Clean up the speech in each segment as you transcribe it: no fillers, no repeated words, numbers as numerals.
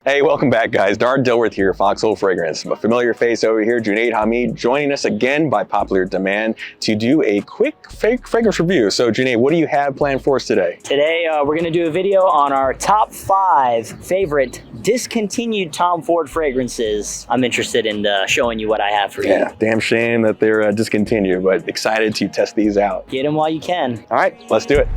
Hey, welcome back, guys. Darden Dilworth here, Foxhole Fragrance. A familiar face over here, Junaid Hamid, joining us again by popular demand to do a quick fragrance review. So, Junaid, what do you have planned for us today? Today, we're going to do a video on our top 5 favorite discontinued Tom Ford fragrances. I'm interested in showing you what I have for you. Yeah, damn shame that they're discontinued, but excited to test these out. Get them while you can. All right, let's do it.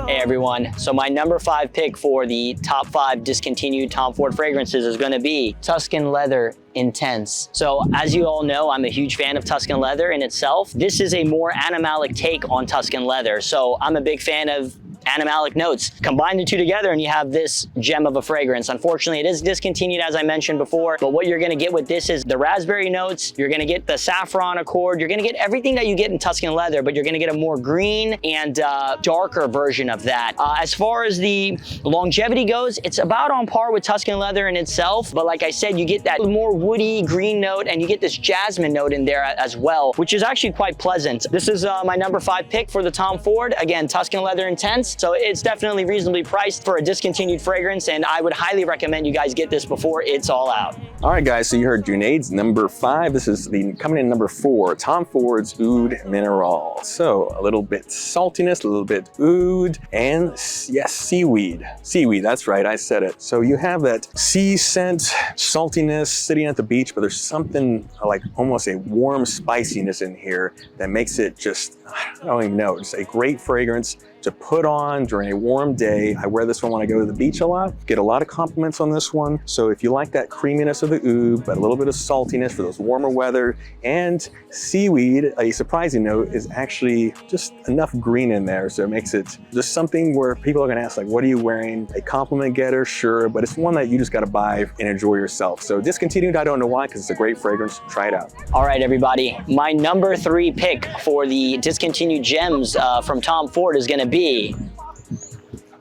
Hey everyone, so my number 5 pick for the top 5 discontinued Tom Ford fragrances is going to be Tuscan Leather Intense. So as you all know, I'm a huge fan of Tuscan Leather in itself. This is a more animalic take on Tuscan Leather. So I'm a big fan of animalic notes. Combine the two together and you have this gem of a fragrance. Unfortunately, it is discontinued, as I mentioned before, but what you're gonna get with this is the raspberry notes, you're gonna get the saffron accord, you're gonna get everything that you get in Tuscan Leather, but you're gonna get a more green and darker version of that. As far as the longevity goes, it's about on par with Tuscan Leather in itself, but like I said, you get that more woody green note and you get this jasmine note in there as well, which is actually quite pleasant. This is my number 5 pick for the Tom Ford. Again, Tuscan Leather Intense. So it's definitely reasonably priced for a discontinued fragrance, and I would highly recommend you guys get this before it's all out. All right, guys, so you heard Junaid's number 5. This is coming in number 4, Tom Ford's Oud Minerale. So a little bit saltiness, a little bit oud, and yes, seaweed. Seaweed, that's right, I said it. So you have that sea scent, saltiness sitting at the beach, but there's something like almost a warm spiciness in here that makes it just, I don't even know, it's a great fragrance to put on during a warm day. I wear this one when I go to the beach a lot. Get a lot of compliments on this one. So if you like that creaminess of the oud, but a little bit of saltiness for those warmer weather, and seaweed, a surprising note, is actually just enough green in there. So it makes it just something where people are gonna ask, like, what are you wearing? A compliment getter, sure, but it's one that you just gotta buy and enjoy yourself. So discontinued, I don't know why, because it's a great fragrance. Try it out. All right, everybody. My number 3 pick for the discontinued gems from Tom Ford is gonna be,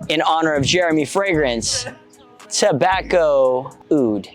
in honor of Jeremy Fragrance, Tobacco Oud.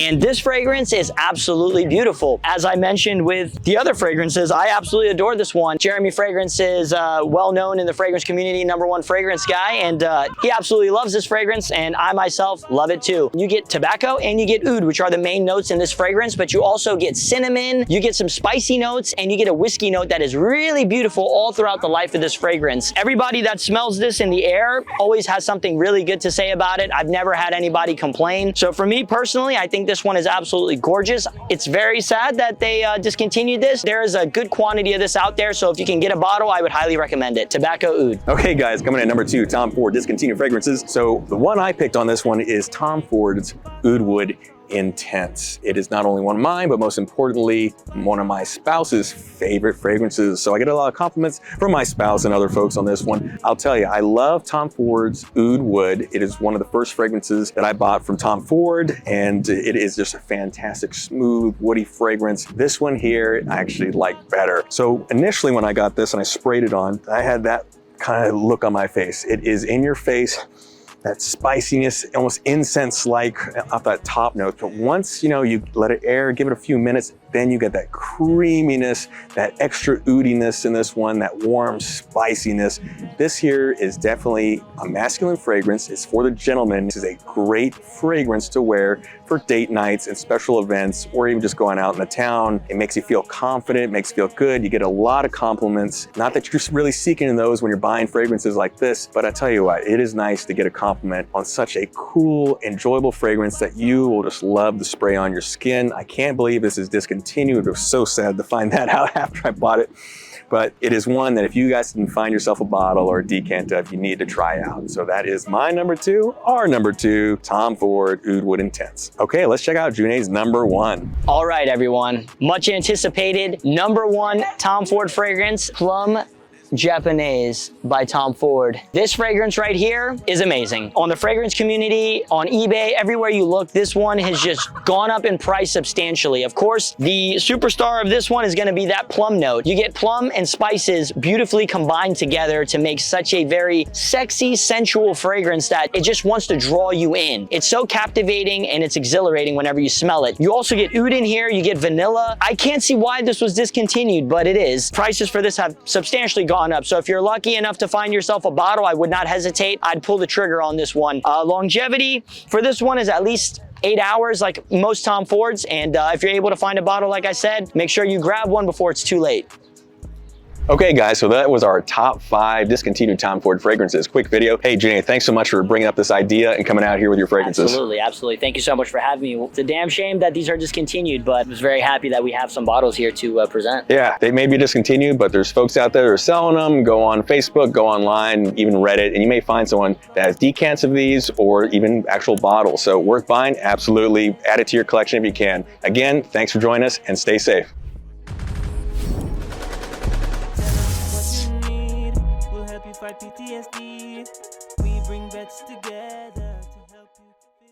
And this fragrance is absolutely beautiful. As I mentioned with the other fragrances, I absolutely adore this one. Jeremy Fragrance is well known in the fragrance community, #1 fragrance guy, and he absolutely loves this fragrance, and I myself love it too. You get tobacco and you get oud, which are the main notes in this fragrance, but you also get cinnamon, you get some spicy notes, and you get a whiskey note that is really beautiful all throughout the life of this fragrance. Everybody that smells this in the air always has something really good to say about it. I've never had anybody complain. So for me personally, I think this one is absolutely gorgeous. It's very sad that they discontinued this. There is a good quantity of this out there, so if you can get a bottle, I would highly recommend it. Tobacco Oud. Okay, guys, coming in at number 2, Tom Ford discontinued fragrances. So the one I picked on this one is Tom Ford's Oud Wood Intense. It is not only one of mine, but most importantly, one of my spouse's favorite fragrances. So I get a lot of compliments from my spouse and other folks on this one. I'll tell you, I love Tom Ford's Oud Wood. It is one of the first fragrances that I bought from Tom Ford, and it is just a fantastic, smooth, woody fragrance. This one here, I actually like better. So initially when I got this and I sprayed it on, I had that kind of look on my face. It is in your face, that spiciness, almost incense-like off that top note. But once, you know, you let it air, give it a few minutes, then you get that creaminess, that extra oudiness in this one, that warm spiciness. This here is definitely a masculine fragrance. It's for the gentleman. This is a great fragrance to wear for date nights and special events, or even just going out in the town. It makes you feel confident, makes you feel good. You get a lot of compliments. Not that you're really seeking those when you're buying fragrances like this, but I tell you what, it is nice to get a compliment on such a cool, enjoyable fragrance that you will just love to spray on your skin. I can't believe this is discontinued. It was so sad to find that out after I bought it. But it is one that if you guys can find yourself a bottle or a decant of, you need to try out. So that is my number 2, our number 2, Tom Ford Oud Wood Intense. Okay, let's check out Junaid's number 1. All right, everyone. Much anticipated #1 Tom Ford fragrance, Plum Japonais by Tom Ford. This fragrance right here is amazing. On the fragrance community, on eBay, everywhere you look, this one has just gone up in price substantially. Of course, the superstar of this one is gonna be that plum note. You get plum and spices beautifully combined together to make such a very sexy, sensual fragrance that it just wants to draw you in. It's so captivating and it's exhilarating whenever you smell it. You also get oud in here, you get vanilla. I can't see why this was discontinued, but it is. Prices for this have substantially gone up. So if you're lucky enough to find yourself a bottle, I would not hesitate. I'd pull the trigger on this one. Longevity for this one is at least 8 hours like most Tom Fords. And if you're able to find a bottle, like I said, make sure you grab one before it's too late. Okay guys, so that was our top 5 discontinued Tom Ford fragrances. Quick video. Hey Janae, thanks so much for bringing up this idea and coming out here with your fragrances. Absolutely, absolutely. Thank you so much for having me. It's a damn shame that these are discontinued, but I was very happy that we have some bottles here to present. Yeah, they may be discontinued, but there's folks out there that are selling them. Go on Facebook, go online, even Reddit, and you may find someone that has decants of these or even actual bottles. So worth buying, absolutely. Add it to your collection if you can. Again, thanks for joining us and stay safe. Fight PTSD.